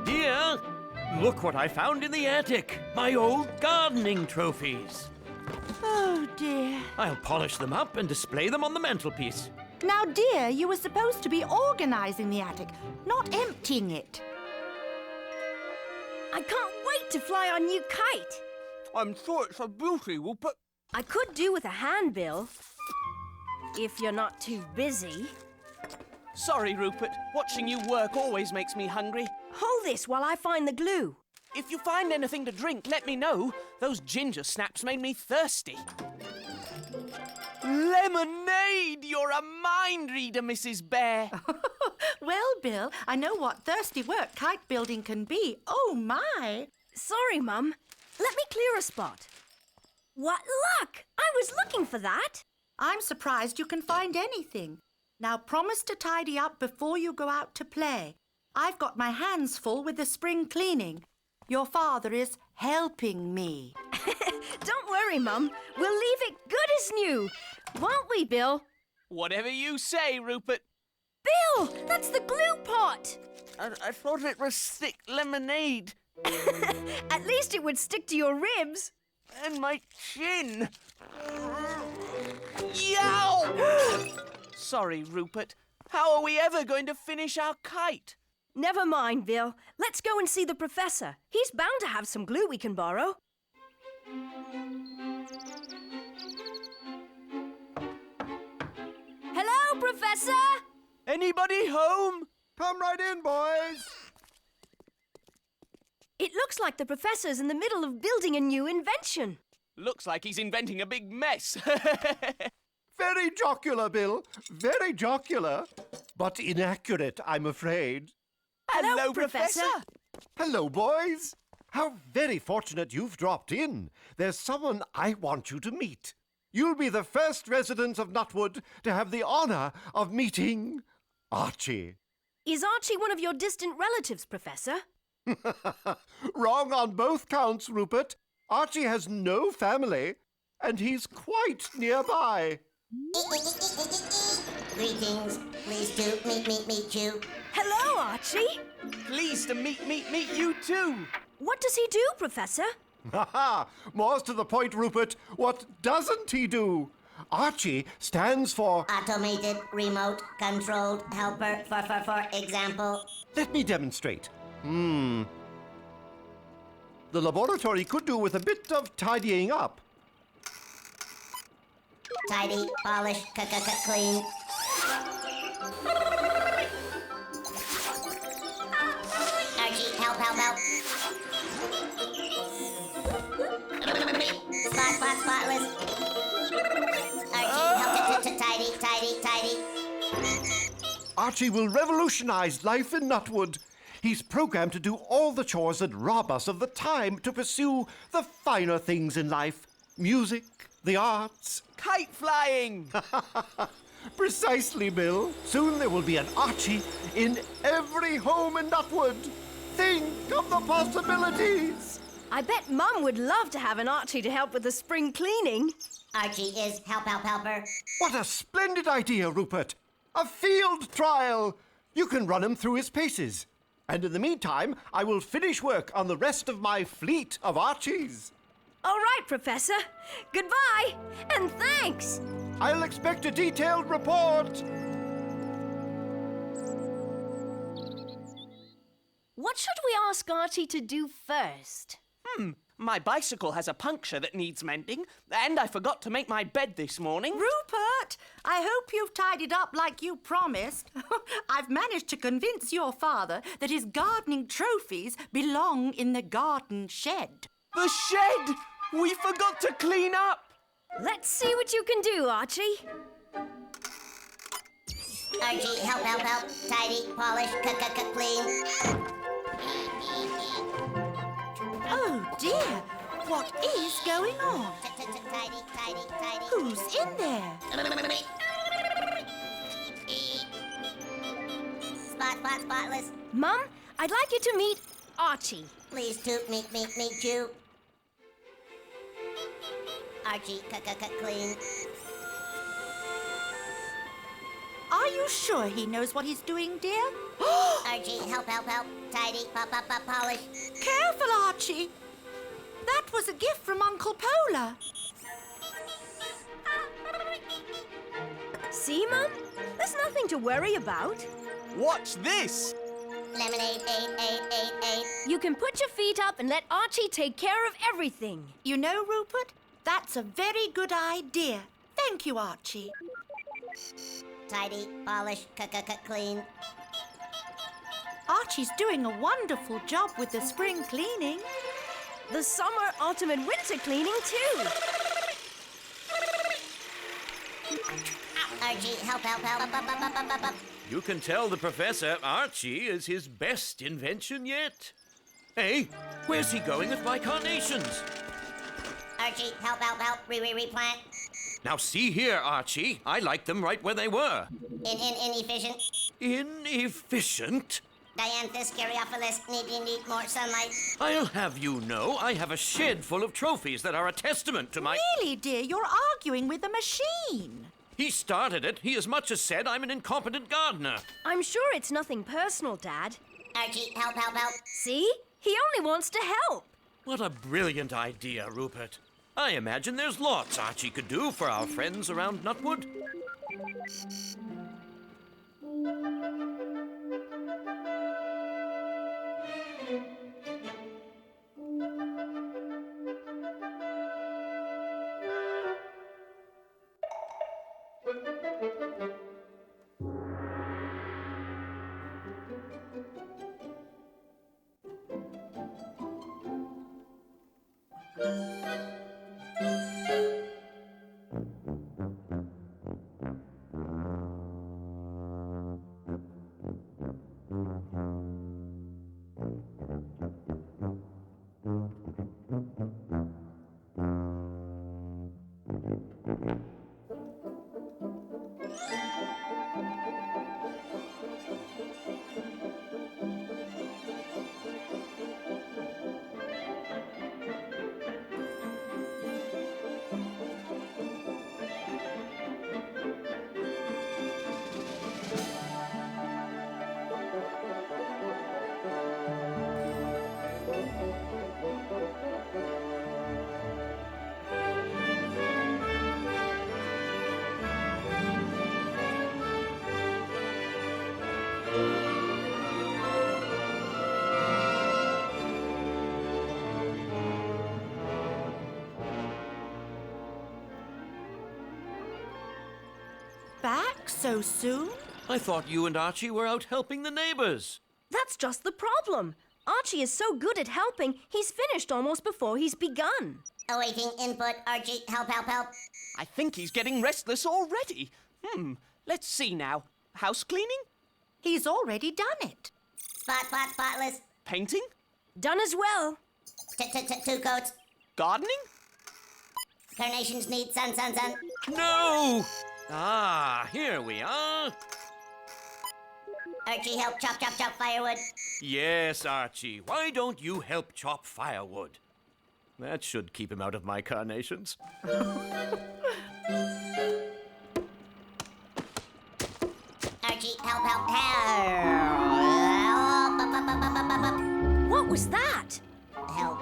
Dear, look what I found in the attic. My old gardening trophies. Oh, dear. I'll polish them up and display them on the mantelpiece. Now, dear, you were supposed to be organising the attic, not emptying it. I can't wait to fly our new kite. I'm sure it's a beauty, Rupert. I could do with a hand, Bill. If you're not too busy. Sorry, Rupert. Watching you work always makes me hungry. Hold this while I find the glue. If you find anything to drink, let me know. Those ginger snaps made me thirsty. Lemonade! You're a mind reader, Mrs. Bear. Well, Bill, I know what thirsty work kite building can be. Oh, my. Sorry, Mum. Let me clear a spot. What luck! I was looking for that. I'm surprised you can find anything. Now, promise to tidy up before you go out to play. I've got my hands full with the spring cleaning. Your father is helping me. Don't worry, Mum. We'll leave it good as new. Won't we, Bill? Whatever you say, Rupert. Bill, that's the glue pot. I thought it was thick lemonade. At least it would stick to your ribs. And my chin. Yow! Sorry, Rupert. How are we ever going to finish our kite? Never mind, Bill. Let's go and see the professor. He's bound to have some glue we can borrow. Hello, Professor! Anybody home? Come right in, boys. It looks like the professor's in the middle of building a new invention. Looks like he's inventing a big mess. Very jocular, Bill. Very jocular. But inaccurate, I'm afraid. Hello, Professor. Hello, boys. How very fortunate you've dropped in. There's someone I want you to meet. You'll be the first residents of Nutwood to have the honor of meeting Archie. Is Archie one of your distant relatives, Professor? Wrong on both counts, Rupert. Archie has no family, and he's quite nearby. Greetings. Pleased to meet you. Hello, Archie. Pleased to meet you too. What does he do, Professor? Ha ha! More's to the point, Rupert. What doesn't he do? Archie stands for... Automated, remote, controlled, helper, for example. Let me demonstrate. The laboratory could do with a bit of tidying up. Tidy, polish, clean. Archie, help. Spotless. Archie, help tidy. Archie will revolutionize life in Nutwood. He's programmed to do all the chores that rob us of the time to pursue the finer things in life. Music, the arts. Kite flying! Precisely, Bill. Soon there will be an Archie in every home in Nutwood. Think of the possibilities. I bet Mum would love to have an Archie to help with the spring cleaning. Archie is helper. What a splendid idea, Rupert. A field trial. You can run him through his paces. And in the meantime, I will finish work on the rest of my fleet of Archies. All right, Professor. Goodbye, and thanks. I'll expect a detailed report. What should we ask Archie to do first? My bicycle has a puncture that needs mending, and I forgot to make my bed this morning. Rupert, I hope you've tidied up like you promised. I've managed to convince your father that his gardening trophies belong in the garden shed. The shed! We forgot to clean up! Let's see what you can do, Archie. Archie, help. Tidy, polish, clean. Oh, dear. What is going on? Tidy. Who's in there? Spotless. Mum, I'd like you to meet Archie. Pleased to meet you. Archie, clean. you sure he knows what he's doing, dear? Archie, help, help, help. Tidy, pop, pop, pop, polish. Careful, Archie. That was a gift from Uncle Polar. See, Mum? There's nothing to worry about. Watch this! Lemonade, 8. You can put your feet up and let Archie take care of everything. You know, Rupert, that's a very good idea. Thank you, Archie. Tidy, polish, clean. Archie's doing a wonderful job with the spring cleaning. The summer, autumn, and winter cleaning, too. Archie, help, help, help. You can tell the Professor Archie is his best invention yet. Hey, where's he going with my carnations? Archie, help, help, help. Replant. Now see here, Archie. I like them right where they were. Inefficient. Inefficient? Dianthus, Caryophyllus, need more sunlight. I'll have you know I have a shed full of trophies that are a testament to my... Really, dear, you're arguing with a machine. He started it. He as much as said I'm an incompetent gardener. I'm sure it's nothing personal, Dad. Archie, help, help, help. See? He only wants to help. What a brilliant idea, Rupert. I imagine there's lots Archie could do for our friends around Nutwood. Back so soon? I thought you and Archie were out helping the neighbors. That's just the problem. Archie is so good at helping, he's finished almost before he's begun. Awaiting input. Archie, help, help, help. I think he's getting restless already. Let's see now. House cleaning? He's already done it. Spotless. Painting? Done as well. 2 coats. Gardening? Carnations need sun. No! Ah, here we are. Archie, help chop firewood. Yes, Archie. Why don't you help chop firewood? That should keep him out of my carnations. Archie, help. What was that? Help.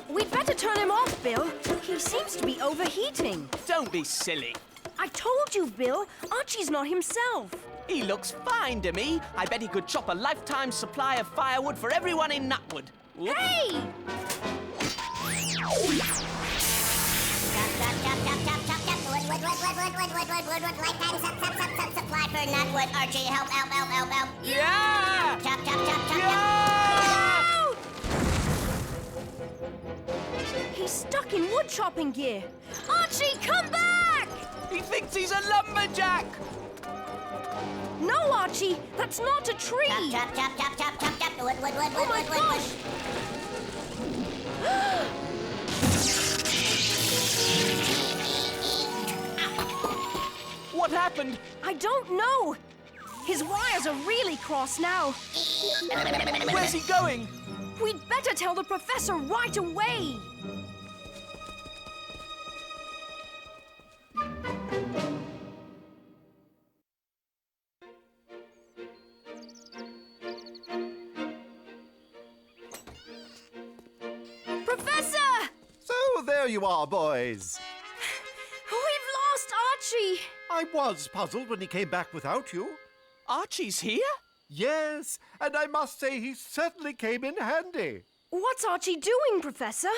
We'd better turn him off, Bill. He seems to be overheating. Don't be silly. I told you, Bill. Archie's not himself. He looks fine to me. I bet he could chop a lifetime supply of firewood for everyone in Nutwood. Whoop. Hey! Wood. Lifetime supply for Nutwood. Archie, help. Yeah! Chop. Yeah! He's stuck in wood chopping gear. Archie, come back! He thinks he's a lumberjack! No, Archie, that's not a tree. Chop. Wood. Oh my gosh! What happened? I don't know. His wires are really cross now. Where's he going? We'd better tell the professor right away. you are, boys. We've lost Archie. I was puzzled when he came back without you. Archie's here? Yes, and I must say he certainly came in handy. What's Archie doing, Professor?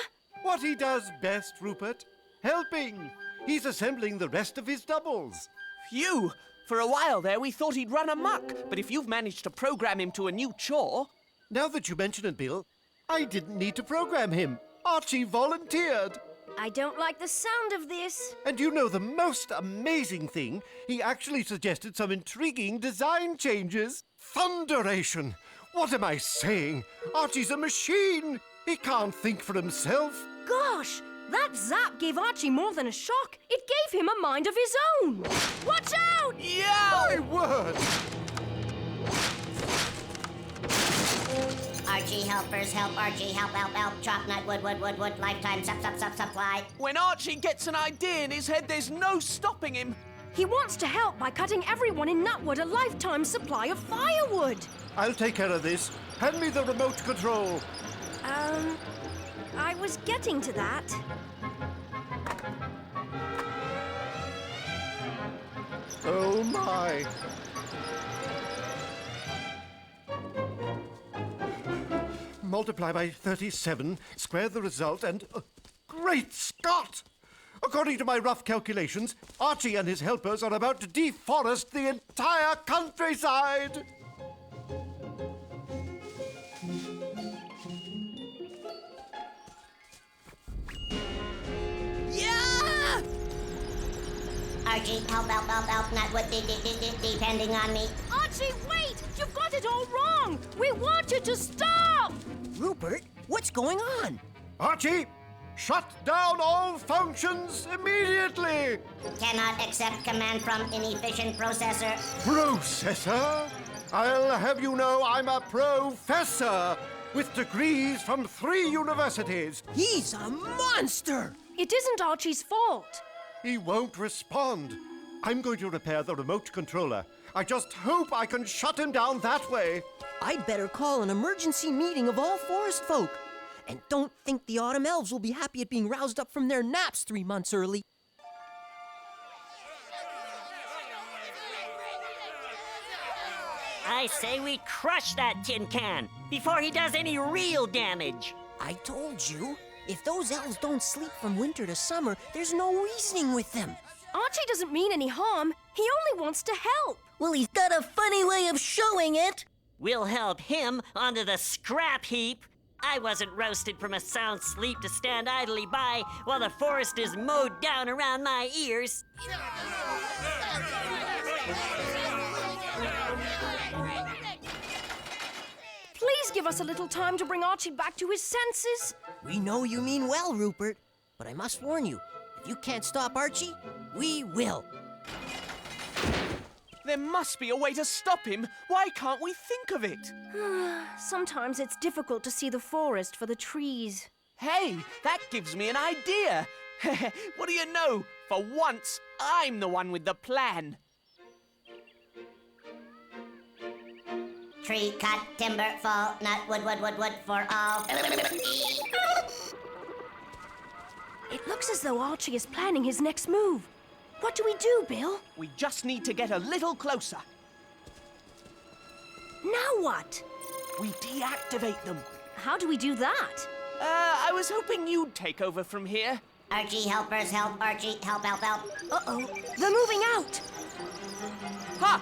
What he does best, Rupert. Helping. He's assembling the rest of his doubles. Phew! For a while there, we thought he'd run amok. But if you've managed to program him to a new chore... Now that you mention it, Bill, I didn't need to program him. Archie volunteered. I don't like the sound of this. And you know the most amazing thing? He actually suggested some intriguing design changes. Thunderation! What am I saying? Archie's a machine. He can't think for himself. Gosh, that zap gave Archie more than a shock. It gave him a mind of his own. Watch out! Yeah! My word! Archie helpers help Archie help chop nut wood lifetime supply. When Archie gets an idea in his head, there's no stopping him. He wants to help by cutting everyone in Nutwood a lifetime supply of firewood. I'll take care of this. Hand me the remote control. I was getting to that. Oh, my. Multiply by 37, square the result, and... Great Scott! According to my rough calculations, Archie and his helpers are about to deforest the entire countryside! Yeah! Archie help nut wood depending on me. Archie, wait! You've got it all wrong! We want you to stop! Rupert, what's going on? Archie, shut down all functions immediately! Cannot accept command from inefficient processor. Processor? I'll have you know I'm a professor with degrees from 3 universities. He's a monster! It isn't Archie's fault. He won't respond. I'm going to repair the remote controller. I just hope I can shut him down that way. I'd better call an emergency meeting of all forest folk. And don't think the autumn elves will be happy at being roused up from their naps 3 months early. I say we crush that tin can before he does any real damage. I told you, if those elves don't sleep from winter to summer, there's no reasoning with them. Archie doesn't mean any harm. He only wants to help. Well, he's got a funny way of showing it. We'll help him onto the scrap heap. I wasn't roasted from a sound sleep to stand idly by while the forest is mowed down around my ears. Please give us a little time to bring Archie back to his senses. We know you mean well, Rupert. But I must warn you, if you can't stop Archie, we will. There must be a way to stop him. Why can't we think of it? Sometimes it's difficult to see the forest for the trees. Hey, that gives me an idea. What do you know? For once, I'm the one with the plan. Tree cut, timber fall, nut wood for all. It looks as though Archie is planning his next move. What do we do, Bill? We just need to get a little closer. Now what? We deactivate them. How do we do that? I was hoping you'd take over from here. Archie helpers help Archie help. Uh-oh, they're moving out. Ha!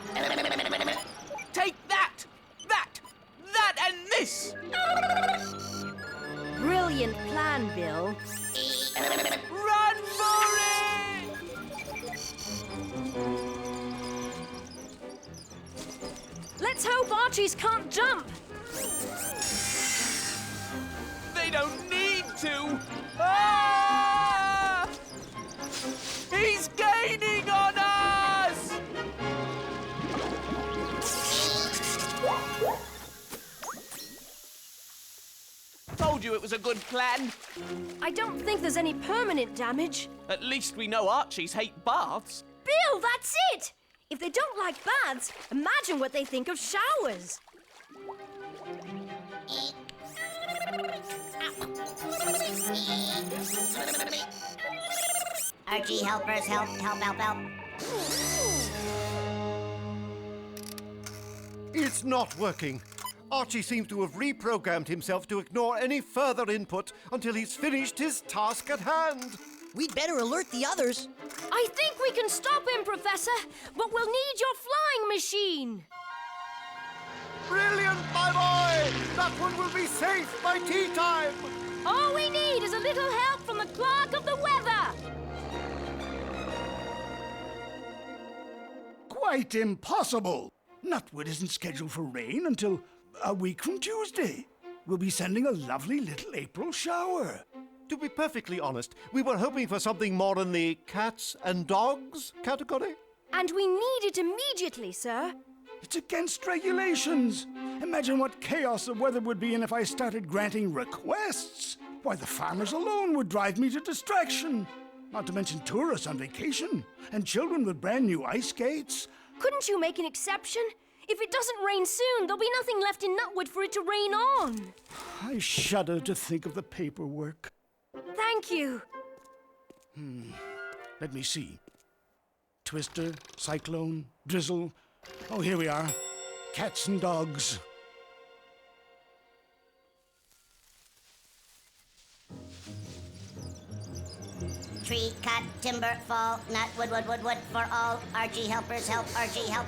Take that! That and this! Brilliant plan, Bill. Run for it! Let's hope Archie's can't jump. They don't need to! Ah! He's gaining on us! Told you it was a good plan. I don't think there's any permanent damage. At least we know Archies hate baths. Bill, that's it! If they don't like baths, imagine what they think of showers. Archie, helpers, help. It's not working. Archie seems to have reprogrammed himself to ignore any further input until he's finished his task at hand. We'd better alert the others. I think we can stop him, Professor, but we'll need your flying machine. Brilliant, my boy! That one will be safe by tea time! All we need is a little help from the clerk of the weather. Quite impossible. Nutwood isn't scheduled for rain until a week from Tuesday. We'll be sending a lovely little April shower. To be perfectly honest, we were hoping for something more in the cats and dogs category. And we need it immediately, sir. It's against regulations. Imagine what chaos the weather would be in if I started granting requests. Why, the farmers alone would drive me to distraction. Not to mention tourists on vacation and children with brand new ice skates. Couldn't you make an exception? If it doesn't rain soon, there'll be nothing left in Nutwood for it to rain on. I shudder to think of the paperwork. Thank you. Let me see. Twister, cyclone, drizzle. Oh, here we are. Cats and dogs. Tree, cut, timber, fall, nut, wood for all. Archie, helpers, help. Archie, help.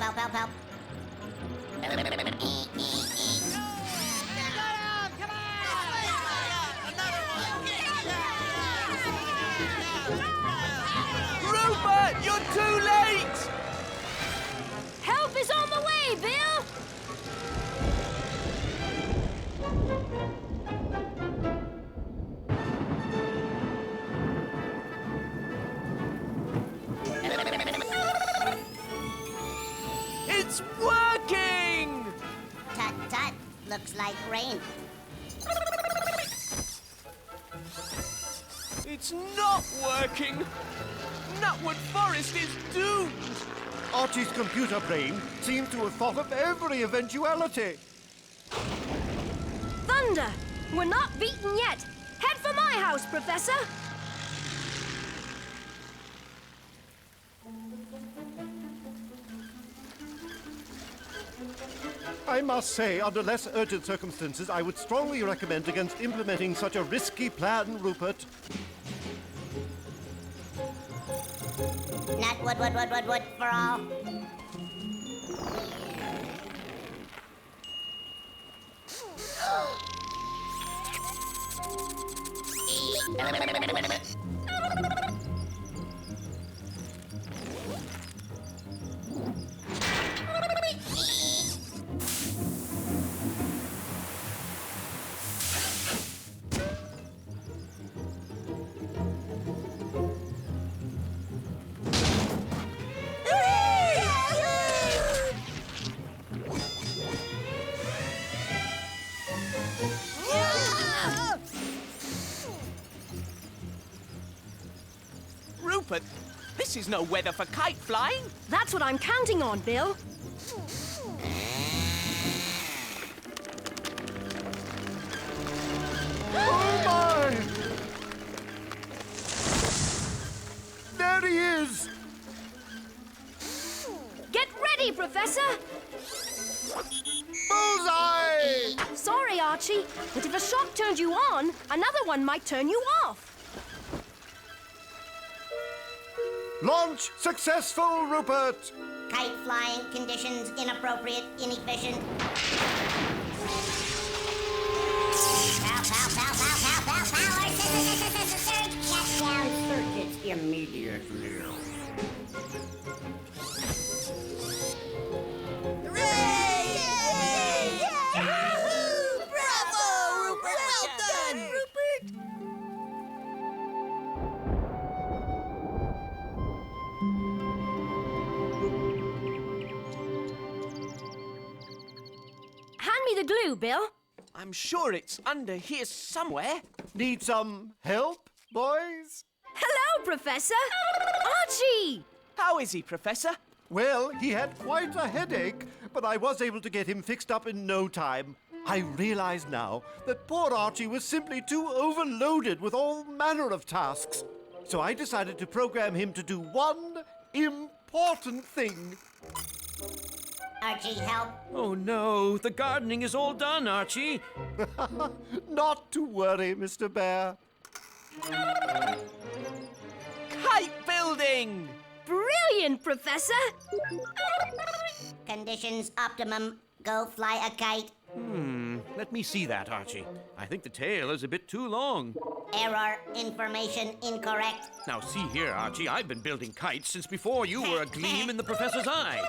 Rupert, you're too late! Help is on the way, Bill! It's working! Tut. Looks like rain. It's not working! Nutwood Forest is doomed! Archie's computer brain seems to have thought of every eventuality. Thunder! We're not beaten yet. Head for my house, Professor. I must say, under less urgent circumstances, I would strongly recommend against implementing such a risky plan, Rupert. Nut, wood for all. Rupert, this is no weather for kite flying. That's what I'm counting on, Bill. Oh my! There he is! Get ready, Professor! Bullseye! Sorry, Archie, but if a shock turns you on, another one might turn you off. Launch successful, Rupert! Kite flying, conditions inappropriate, inefficient. Power! Surge! Shut down circuits immediately. The glue, Bill. I'm sure it's under here somewhere. Need some help, boys? Hello, Professor. Archie! How is he, Professor? Well, he had quite a headache, but I was able to get him fixed up in no time. I realize now that poor Archie was simply too overloaded with all manner of tasks. So I decided to program him to do one important thing. Archie, help. Oh no, the gardening is all done, Archie. Not to worry, Mr. Bear. Kite building! Brilliant, Professor! Conditions optimum. Go fly a kite. Let me see that, Archie. I think the tail is a bit too long. Error. Information incorrect. Now see here, Archie, I've been building kites since before you were a gleam in the professor's eye.